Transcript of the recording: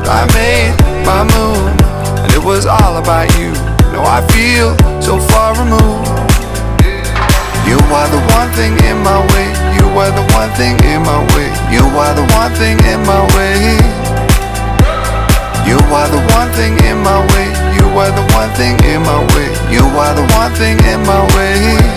I made my move, and it was all about you. Now I feel so far removed. You are the one thing in my way. You are the one thing in my way. You are the one thing in my way. You are the one thing in my way. You are the one thing in my way. You are the one thing in my way.